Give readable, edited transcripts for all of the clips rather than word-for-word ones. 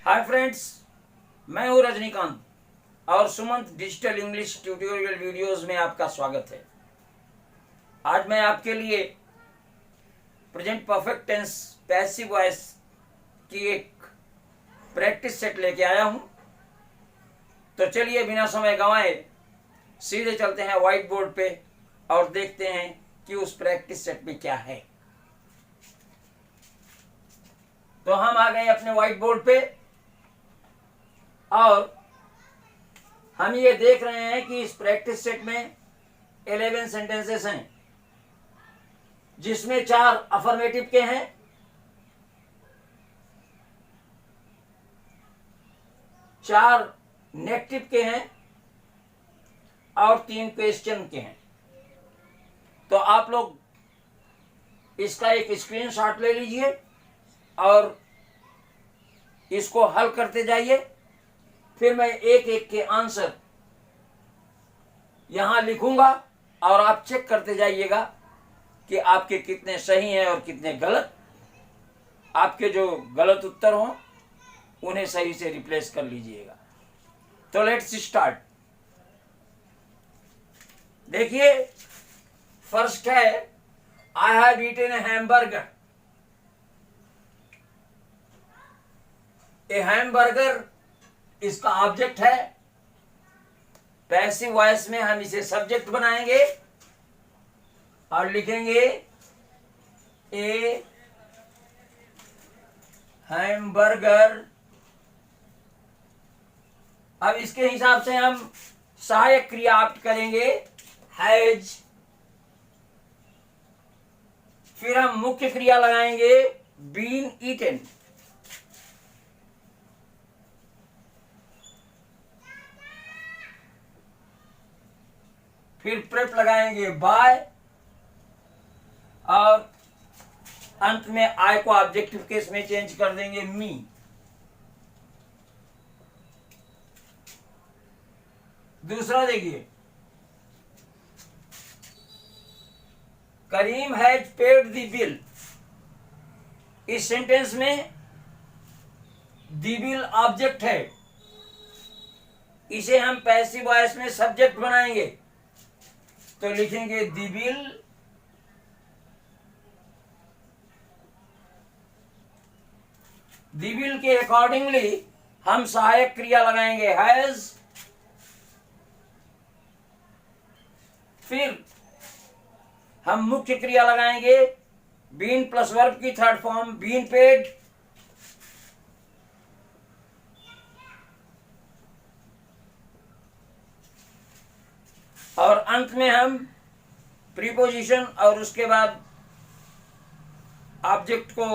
Hi friends, मैं हूं रजनीकांत और Sumant digital English tutorial videos में आपका स्वागत है। आज मैं आपके लिए present perfect tense passive voice की एक प्रैक्टिस सेट लेके आया हूं। तो चलिए बिना समय गंवाए सीधे चलते हैं व्हाइट बोर्ड पे और देखते हैं कि उस प्रैक्टिस सेट में क्या है। तो हम आ गए अपने व्हाइट बोर्ड पे और हम ये देख रहे हैं कि इस प्रैक्टिस सेट में 11 सेंटेंसेस हैं, जिसमें 4 अफर्मेटिव के हैं, 4 नेगेटिव के हैं और 3 क्वेश्चन के हैं। तो आप लोग इसका एक स्क्रीनशॉट ले लीजिए और इसको हल करते जाइए। फिर मैं एक एक के आंसर यहां लिखूंगा और आप चेक करते जाइएगा कि आपके कितने सही हैं और कितने गलत। आपके जो गलत उत्तर हों उन्हें सही से रिप्लेस कर लीजिएगा। तो लेट्स स्टार्ट। देखिए, फर्स्ट है I have eaten A hamburger. A hamburger इसका ऑब्जेक्ट है। पैसिव वॉइस में हम इसे सब्जेक्ट बनाएंगे और लिखेंगे ए हैमबर्गर। अब इसके हिसाब से हम सहायक क्रिया ऑप्ट करेंगे हैज। फिर हम मुख्य क्रिया लगाएंगे बीन ईटन। फिर प्रेप लगाएंगे बाय और अंत में आई को ऑब्जेक्टिव केस में चेंज कर देंगे मी। दूसरा देखिए, करीम हैज पेड द बिल। इस सेंटेंस में द बिल ऑब्जेक्ट है, इसे हम पैसिव वॉइस में सब्जेक्ट बनाएंगे। तो लिखेंगे द बिल द बिल के अकॉर्डिंगली हम सहायक क्रिया लगाएंगे हैज। फिर हम मुख्य क्रिया लगाएंगे बीन प्लस वर्ब की थर्ड फॉर्म बीन पेड। और अंत में हम प्रीपोजिशन और उसके बाद ऑब्जेक्ट को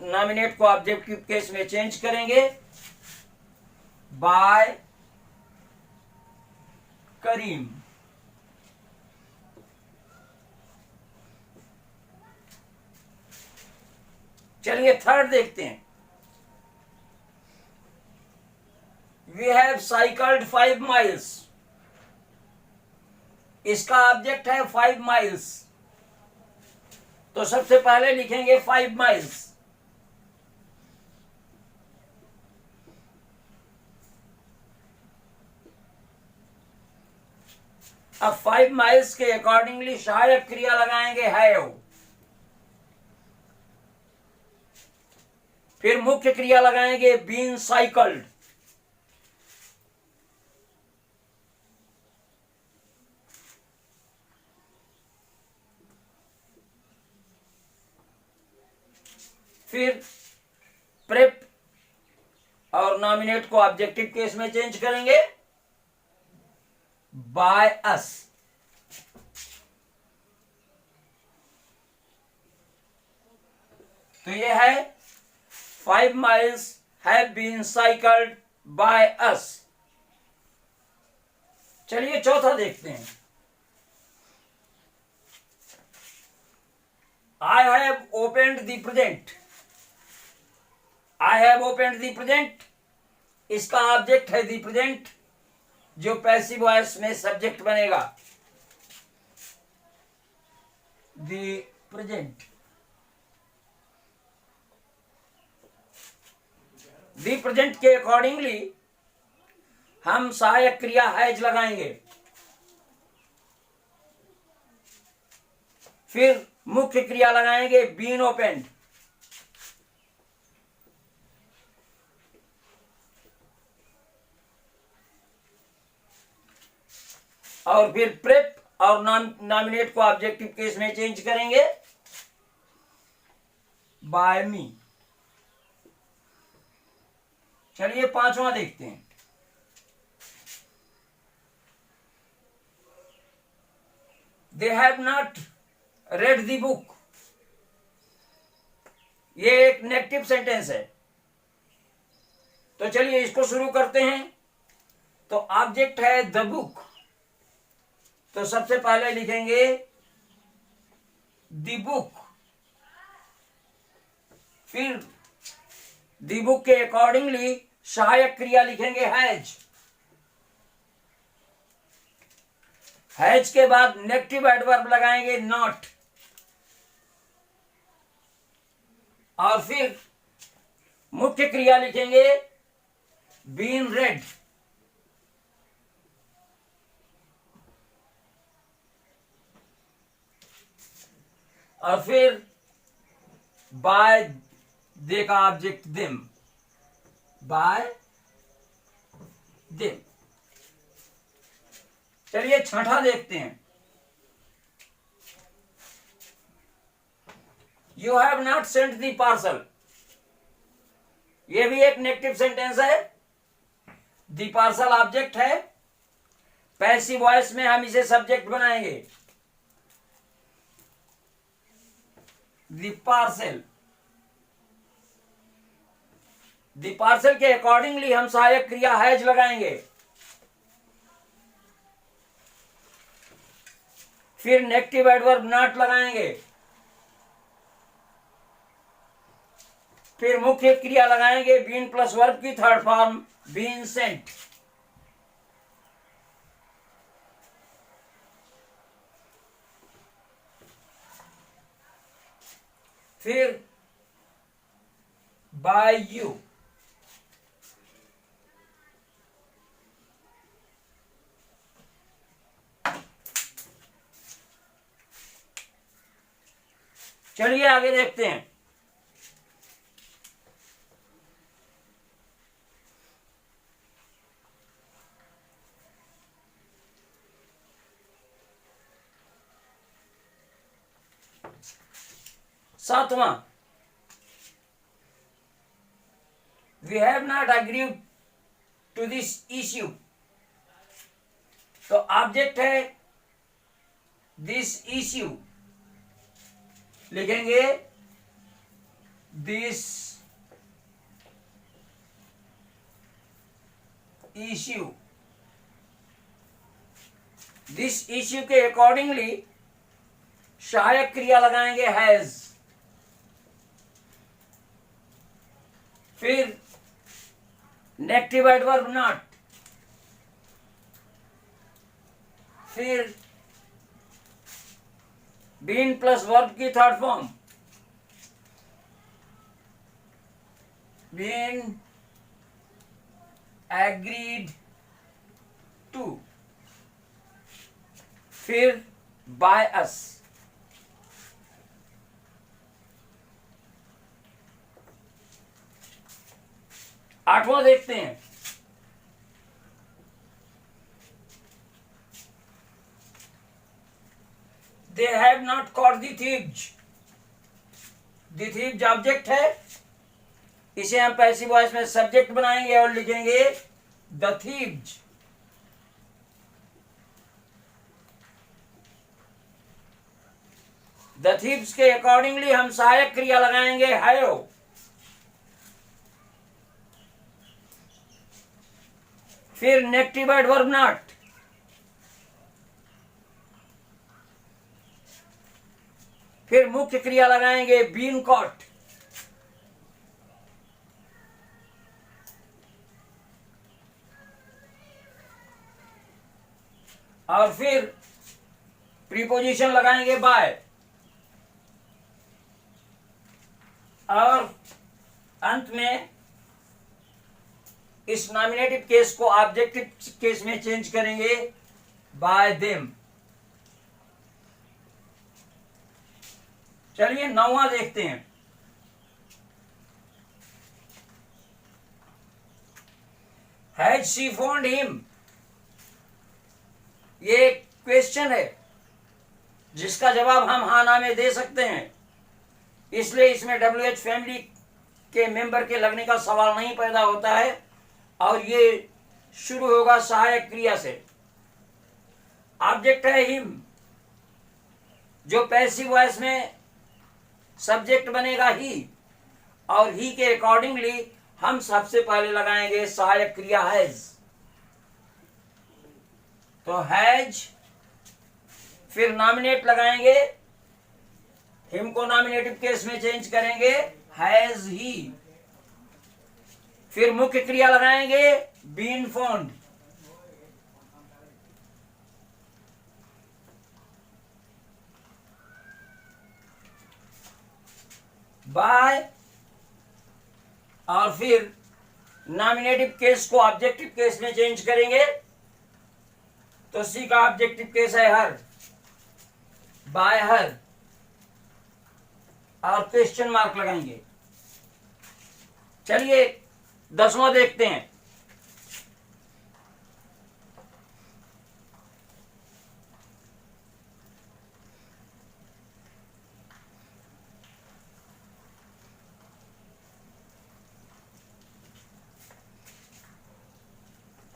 नॉमिनेट को ऑब्जेक्टिव केस में चेंज करेंगे बाय करीम। चलिए थर्ड देखते हैं। We have cycled 5 miles. इसका ऑब्जेक्ट है 5 माइल्स। तो सबसे पहले लिखेंगे 5 माइल्स। अब 5 माइल्स के अकॉर्डिंगली सहायक क्रिया लगाएंगे हैव। फिर मुख्य क्रिया लगाएंगे बीन साइकिल्ड। फिर प्रेप और नॉमिनेट को ऑब्जेक्टिव केस में चेंज करेंगे बाय अस। तो ये है 5 miles have been cycled by us। चलिए चौथा देखते हैं। I have opened the present। I have opened the present इसका ऑब्जेक्ट है the present, जो पैसिव वॉइस में सब्जेक्ट बनेगा the present। दी प्रेजेंट के अकॉर्डिंगली हम सहायक क्रिया हैज लगाएंगे। फिर मुख्य क्रिया लगाएंगे बीन ओपेंड। और फिर प्रेप और नॉमिनेट को ऑब्जेक्टिव केस में चेंज करेंगे बाय मी। चलिए पांचवा देखते हैं। They have not read the book. ये एक नेगेटिव सेंटेंस है, तो चलिए इसको शुरू करते हैं। तो ऑब्जेक्ट है द बुक, तो सबसे पहले लिखेंगे द बुक। फिर द बुक के अकॉर्डिंगली सहायक क्रिया लिखेंगे हैज। हैज के बाद नेगेटिव एडवर्ब लगाएंगे नॉट। और फिर मुख्य क्रिया लिखेंगे बीन रेड। और फिर बाय दे का ऑब्जेक्ट देम, बाय देम। चलिए छठा देखते हैं। You have not sent the parcel. यह भी एक नेगेटिव सेंटेंस है। दी पार्सल ऑब्जेक्ट है, पैसिव वॉइस में हम इसे सब्जेक्ट बनाएंगे। दी पार्सल, दी पार्सल के अकॉर्डिंगली हम सहायक क्रिया हैज लगाएंगे। फिर नेगेटिव एडवर्ब नॉट लगाएंगे। फिर मुख्य क्रिया लगाएंगे बीन प्लस वर्ब की थर्ड फॉर्म बीन सेंट। फिर बाय यू। चलिए आगे देखते हैं। सातवां, we have not agreed to this issue. तो ऑब्जेक्ट है दिस इश्यू, लिखेंगे दिस इश्यू। दिस इश्यू के अकॉर्डिंगली सहायक क्रिया लगाएंगे हैज। फिर नेगेटिव एडवर्ब नॉट। फिर बीन प्लस वर्ब की third form been agreed to. फिर बाय अस। आठवां देखते हैं। They have not caught the thieves. The thieves object है, इसे हम पैसिव वॉइस में सब्जेक्ट बनाएंगे और लिखेंगे द थीव्स। द थीव्स के अकॉर्डिंगली हम सहायक क्रिया लगाएंगे हैव। फिर नेगेटिव एडवर्ब नॉट। फिर मुख्य क्रिया लगाएंगे बीन कॉट। और फिर प्रीपोजिशन लगाएंगे बाय। और अंत में इस नॉमिनेटिव केस को ऑब्जेक्टिव केस में चेंज करेंगे बाय देम। चलिए 9वां देखते हैं। हैज शी फाउंड हिम, ये क्वेश्चन है जिसका जवाब हम हाँ ना में दे सकते हैं, इसलिए इसमें WH फैमिली के मेंबर के लगने का सवाल नहीं पैदा होता है और ये शुरू होगा सहायक क्रिया से। ऑब्जेक्ट है हिम, जो पैसिव वॉइस में सब्जेक्ट बनेगा ही, और ही के अकॉर्डिंगली हम सबसे पहले लगाएंगे सहायक क्रिया हैज। तो हैज, फिर नॉमिनेट लगाएंगे, हिम को नॉमिनेटिव केस में चेंज करेंगे हैज ही, फिर मुख्य क्रिया लगाएंगे बीन फाउंड, बाय, और फिर नॉमिनेटिव केस को ऑब्जेक्टिव केस में चेंज करेंगे। तो सी का ऑब्जेक्टिव केस है हर, बाय हर, और क्वेश्चन मार्क लगाएंगे। चलिए 10वां देखते हैं।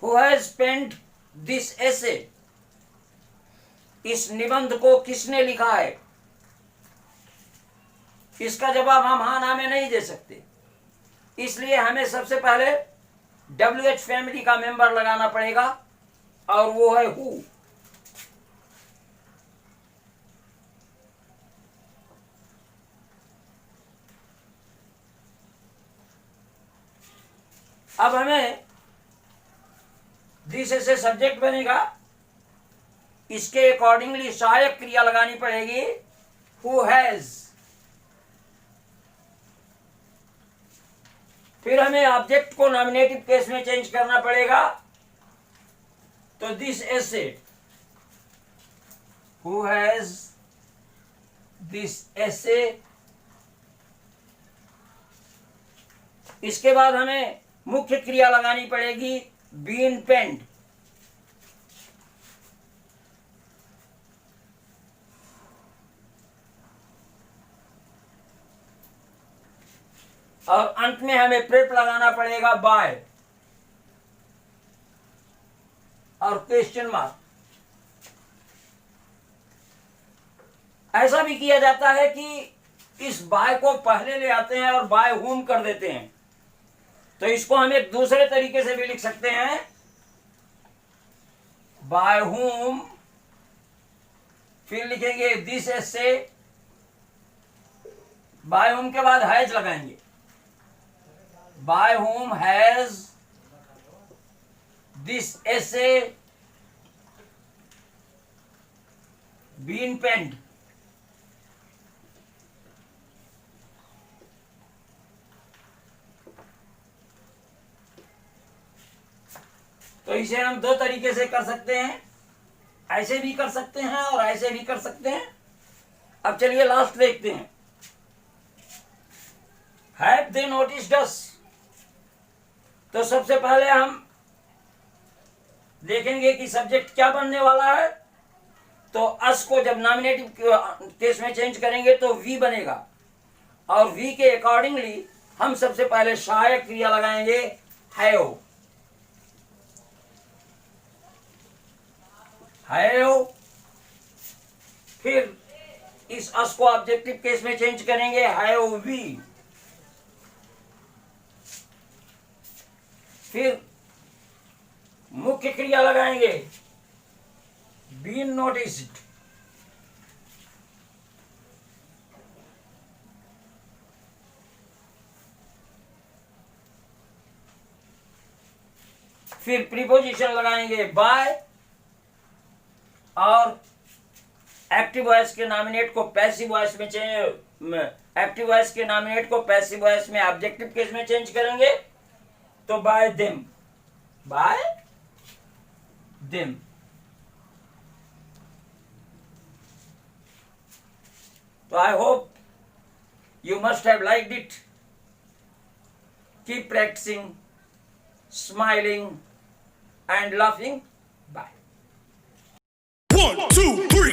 Who has penned this essay? इस निबंध को किसने लिखा है? इसका जवाब हम हाँ ना में नहीं दे सकते, इसलिए हमें सबसे पहले WH फैमिली का मेंबर लगाना पड़ेगा और वो है हु। अब हमें दिस से सब्जेक्ट बनेगा, इसके अकॉर्डिंगली सहायक क्रिया लगानी पड़ेगी हु हैज। फिर हमें ऑब्जेक्ट को नॉमिनेटिव केस में चेंज करना पड़ेगा, तो this essay, who has this एसे। इसके बाद हमें मुख्य क्रिया लगानी पड़ेगी बीन पेंड, और अंत में हमें प्रेप लगाना पड़ेगा बाय और क्वेश्चन मार्क। ऐसा भी किया जाता है कि इस बाय को पहले ले आते हैं और बाय हुम कर देते हैं, तो इसको हम एक दूसरे तरीके से भी लिख सकते हैं, बाय हुम, फिर लिखेंगे दिस एसे, बाय हुम के बाद हैज लगाएंगे, by whom has this essay been penned. तो इसे हम दो तरीके से कर सकते हैं, ऐसे भी कर सकते हैं और ऐसे भी कर सकते हैं। अब चलिए लास्ट देखते हैं। हैव दे नोटिस्ड अस, तो सबसे पहले हम देखेंगे कि सब्जेक्ट क्या बनने वाला है। तो अस को जब नॉमिनेटिव केस में चेंज करेंगे तो वी बनेगा, और वी के अकॉर्डिंगली हम सबसे पहले सहायक क्रिया लगाएंगे हैव। हैव, फिर इस अस को ऑब्जेक्टिव केस में चेंज करेंगे हैव वी, फिर मुख्य क्रिया लगाएंगे बीन नोटिस्ड, फिर प्रीपोजिशन लगाएंगे बाय, और एक्टिव वॉइस के नॉमिनेट को पैसिव वॉइस में चेंज, एक्टिव वॉइस के नॉमिनेट को पैसिव वॉइस में ऑब्जेक्टिव केस में चेंज करेंगे तो bye them. by them. So I hope you must have liked it. Keep practicing, smiling and laughing. Bye. 1, 2, 3.